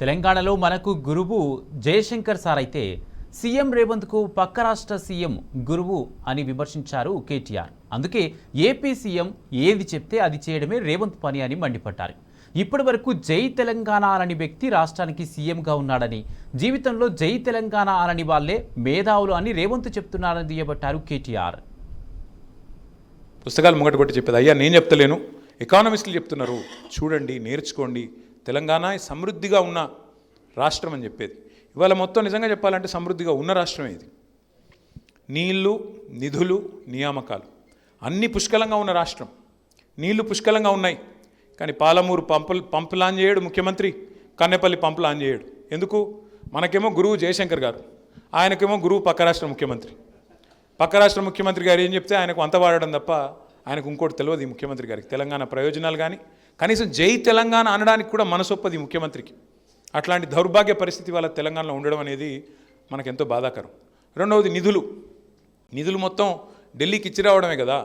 తెలంగాణలో మనకు గురువు జయశంకర్ సార్ అయితే సీఎం రేవంత్కు పక్క రాష్ట్ర సీఎం గురువు అని విమర్శించారు కేటీఆర్. అందుకే ఏపీ సీఎం ఏది చెప్తే అది చేయడమే రేవంత్ పని అని మండిపడ్డారు. ఇప్పటి వరకు జై తెలంగాణ అనని వ్యక్తి రాష్ట్రానికి సీఎంగా ఉన్నాడని, జీవితంలో జై తెలంగాణ అనని వాళ్లే మేధావులు అని రేవంత్ చెప్తున్నారని దుయ్యబట్టారు కేటీఆర్. పుస్తకాలు ముంగట కొట్టి చెప్పేది అయ్యా నేను చెప్తలేను, ఎకానమిస్టులు చెప్తున్నారు, చూడండి నేర్చుకోండి, తెలంగాణ సమృద్ధిగా ఉన్న రాష్ట్రం అని చెప్పేది. ఇవాళ మొత్తం నిజంగా చెప్పాలంటే సమృద్ధిగా ఉన్న రాష్ట్రమే ఇది. నీళ్లు, నిధులు, నియామకాలు అన్నీ పుష్కలంగా ఉన్న రాష్ట్రం. నీళ్లు పుష్కలంగా ఉన్నాయి, కానీ పాలమూరు పంపు లాంచ్ చేయడు ముఖ్యమంత్రి, కన్నెపల్లి పంపు లాంచ్ చేయడు. ఎందుకు? మనకేమో గురువు జయశంకర్ గారు, ఆయనకేమో గురువు పక్క రాష్ట్ర ముఖ్యమంత్రి. పక్క రాష్ట్ర ముఖ్యమంత్రి గారు ఏం చెప్తే ఆయనకు అంత వాడడం తప్ప ఆయనకు ఇంకోటి తెలియదు. ఈ ముఖ్యమంత్రి గారికి తెలంగాణ ప్రయోజనాలు కానీ కనీసం జై తెలంగాణ అనడానికి కూడా మనసొప్పది ముఖ్యమంత్రికి. అట్లాంటి దౌర్భాగ్య పరిస్థితి వాళ్ళ తెలంగాణలో ఉండడం అనేది మనకెంతో బాధాకరం. రెండవది నిధులు మొత్తం ఢిల్లీకి ఇచ్చి రావడమే కదా.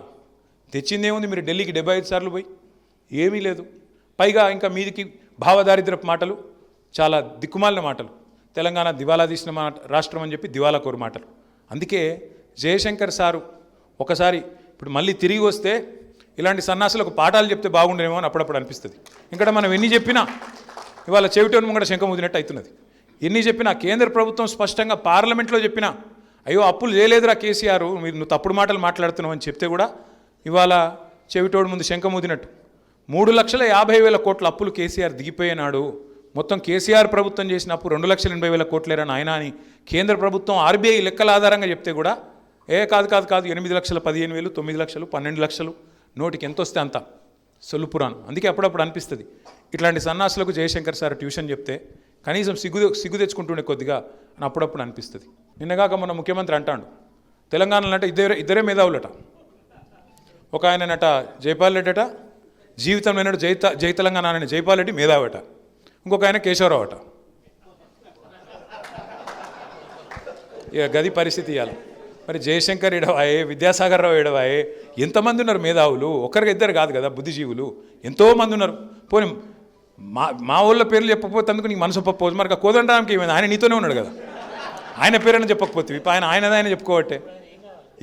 తెచ్చిందేముంది? మీరు ఢిల్లీకి 75 సార్లు పోయి ఏమీ లేదు. పైగా ఇంకా మీదికి భావదారిద్రపు మాటలు, చాలా దిక్కుమాలిన మాటలు, తెలంగాణ దివాలా తీసిన రాష్ట్రం అని చెప్పి దివాలా కోరు మాటలు. అందుకే జయశంకర్ సారు ఒకసారి ఇప్పుడు మళ్ళీ తిరిగి వస్తే ఇలాంటి సన్నాసులకు పాఠాలు చెప్తే బాగుండేమో అని అప్పుడప్పుడు అనిపిస్తుంది. ఇక్కడ మనం ఎన్ని చెప్పినా ఇవాళ చెవిటోని ముంగట శంఖం ఊదినట్టు అవుతున్నది. ఎన్ని చెప్పినా కేంద్ర ప్రభుత్వం స్పష్టంగా పార్లమెంట్లో చెప్పినా అయ్యో అప్పులు చేయలేదురా కేసీఆర్, నువ్వు తప్పుడు మాటలు మాట్లాడుతున్నావు అని చెప్తే కూడా ఇవాళ చెవిటోడు ముందు శంఖం ఊదినట్టు. 3,50,000 కోట్ల అప్పులు కేసీఆర్ దిగిపోయినాడు. మొత్తం కేసీఆర్ ప్రభుత్వం చేసిన అప్పు 2,80,000 కోట్లేరా నాయన అని కేంద్ర ప్రభుత్వం ఆర్బీఐ లెక్కల ఆధారంగా చెప్తే కూడా కాదు 8,15,000, 9 లక్షలు, 12 లక్షలు, నోటికి ఎంత వస్తే అంత సొల్లుపురాను. అందుకే అప్పుడప్పుడు అనిపిస్తుంది ఇట్లాంటి సన్నాసులకు జయశంకర్ సార్ ట్యూషన్ చెప్తే కనీసం సిగ్గు తెచ్చుకుంటుండే కొద్దిగా అని అప్పుడప్పుడు అనిపిస్తుంది. నిన్నగాక మన ముఖ్యమంత్రి అంటాడు తెలంగాణలో అంటే ఇద్దరే మేధావులట. ఒక ఆయనట జైపాల్ రెడ్డి అట, జీవితంలో అయినాడు జై తెలంగాణ అని జైపాల్ రెడ్డి మేధావట. ఇంకొక ఆయన కేశవరావు అట. ఇక గది పరిస్థితి ఇవ్వాలి. మరి జయశంకర్ ఎడవాయే, విద్యాసాగర్ రావు ఎడవాయే, ఎంతమంది ఉన్నారు మేధావులు? ఒకరికి ఇద్దరు కాదు కదా బుద్ధిజీవులు, ఎంతోమంది ఉన్నారు. పోనీ మా ఊళ్ళో పేర్లు చెప్పకపోతే అందుకు నీకు మనసు ఒప్పకపోవచ్చు. మరి కోదండరాంకి ఏమైంది? ఆయన నీతోనే ఉన్నాడు కదా, ఆయన పేరైనా చెప్పకపోతే ఇప్పుడు ఆయన చెప్పుకోవట్టే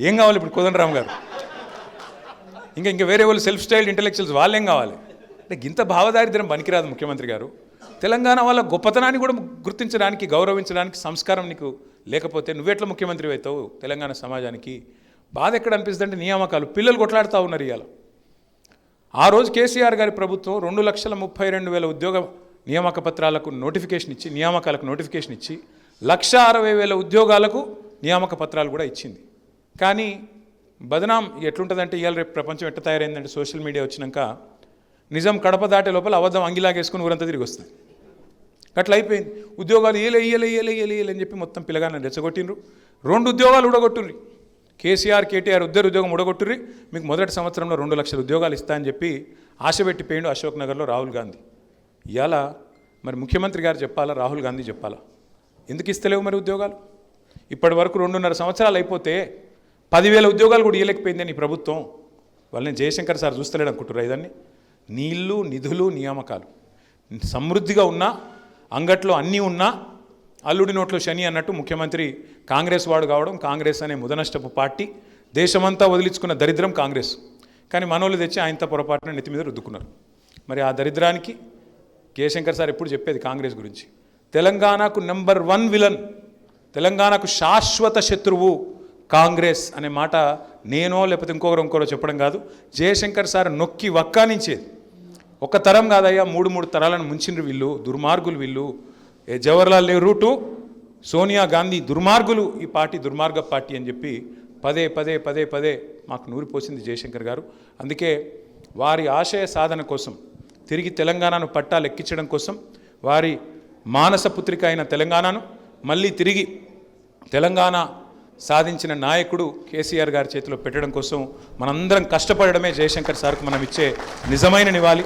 ఏం కావాలి ఇప్పుడు కోదండరాం గారు? ఇంకా వేరే వాళ్ళు సెల్ఫ్ స్టైల్డ్ ఇంటెలెక్చువల్స్ వాళ్ళేం కావాలి? అంటే ఇంత భావదారిద్ర్యం పనికిరాదు ముఖ్యమంత్రి గారు. తెలంగాణ వాళ్ళ గొప్పతనాన్ని కూడా గుర్తించడానికి, గౌరవించడానికి సంస్కారం నీకు లేకపోతే నువ్వెట్లా ముఖ్యమంత్రి అవుతావు తెలంగాణ సమాజానికి? బాధ ఎక్కడ అనిపిస్తుంది అంటే నియామకాలు, పిల్లలు కొట్లాడుతూ ఉన్నారు ఇవాళ. ఆ రోజు కేసీఆర్ గారి ప్రభుత్వం 2,32,000 ఉద్యోగ నియామక పత్రాలకు నోటిఫికేషన్ ఇచ్చి, నియామకాలకు నోటిఫికేషన్ ఇచ్చి 1,60,000 ఉద్యోగాలకు నియామక పత్రాలు కూడా ఇచ్చింది. కానీ బదనాం ఎట్లుంటుందంటే ఇవాళ రేపు ప్రపంచం ఎట్ట తయారైందంటే సోషల్ మీడియా వచ్చినాక నిజం కడప దాటే లోపల అబద్ధం అంగిలాగేసుకుని ఊరంతా తిరిగి వస్తుంది. అట్లా అయిపోయింది. ఉద్యోగాలు ఇయ్యలే అని చెప్పి మొత్తం పిల్లగానే రెచ్చగొట్టిండ్రు. 2 ఉద్యోగాలు ఉడగొట్టుర్రి. కేటీఆర్ ఇద్దరు ఉద్యోగం ఉడగొట్టుర్రి. మీకు మొదటి సంవత్సరంలో 2 లక్షల ఉద్యోగాలు ఇస్తా అని చెప్పి ఆశ పెట్టిపోయిండు అశోక్ నగర్లో రాహుల్ గాంధీ. ఇవాళ మరి ముఖ్యమంత్రి గారు చెప్పాలా, రాహుల్ గాంధీ చెప్పాలా? ఎందుకు ఇస్తలేవు మరి ఉద్యోగాలు? ఇప్పటి వరకు 2.5 సంవత్సరాలు అయిపోతే 10,000 ఉద్యోగాలు కూడా ఇవ్వలేకపోయిందని ఈ ప్రభుత్వం. వాళ్ళని జయశంకర్ సార్ చూస్తలేడు అనుకుంటున్నారు. ఇదాన్ని నీళ్లు, నిధులు, నియామకాలు సమృద్ధిగా ఉన్నా, అంగట్లో అన్నీ ఉన్నా, అల్లుడి నోట్లో శని అన్నట్టు ముఖ్యమంత్రి కాంగ్రెస్ వాడు కావడం, కాంగ్రెస్ అనే ముదనష్టపు పార్టీ, దేశమంతా వదిలించుకున్న దరిద్రం కాంగ్రెస్. కానీ మనోళ్ళు తెచ్చి ఆయనతో పొరపాటున నెత్తి మీద రుద్దుకున్నారు. మరి ఆ దరిద్రానికి జయశంకర్ సార్ ఎప్పుడు చెప్పేది కాంగ్రెస్ గురించి, తెలంగాణకు నెంబర్ 1 విలన్, తెలంగాణకు శాశ్వత శత్రువు కాంగ్రెస్ అనే మాట నేనో లేకపోతే ఇంకొకరో చెప్పడం కాదు, జయశంకర్ సార్ నొక్కి వక్కానించేది. ఒక తరం కాదయ్యా, 3 తరాలను ముంచిండ్రు వీళ్ళు, దుర్మార్గులు వీళ్ళు. జవహర్లాల్ నెహ్రూ టు సోనియా గాంధీ దుర్మార్గులు, ఈ పార్టీ దుర్మార్గ పార్టీ అని చెప్పి పదే మాకు నూరిపోసింది జయశంకర్ గారు. అందుకే వారి ఆశయ సాధన కోసం, తిరిగి తెలంగాణను పట్టాలెక్కించడం కోసం, వారి మానసపుత్రిక అయిన తెలంగాణను మళ్ళీ తిరిగి తెలంగాణ సాధించిన నాయకుడు కేసీఆర్ గారి చేతిలో పెట్టడం కోసం మనందరం కష్టపడడమే జయశంకర్ సార్కు మనం ఇచ్చే నిజమైన నివాళి.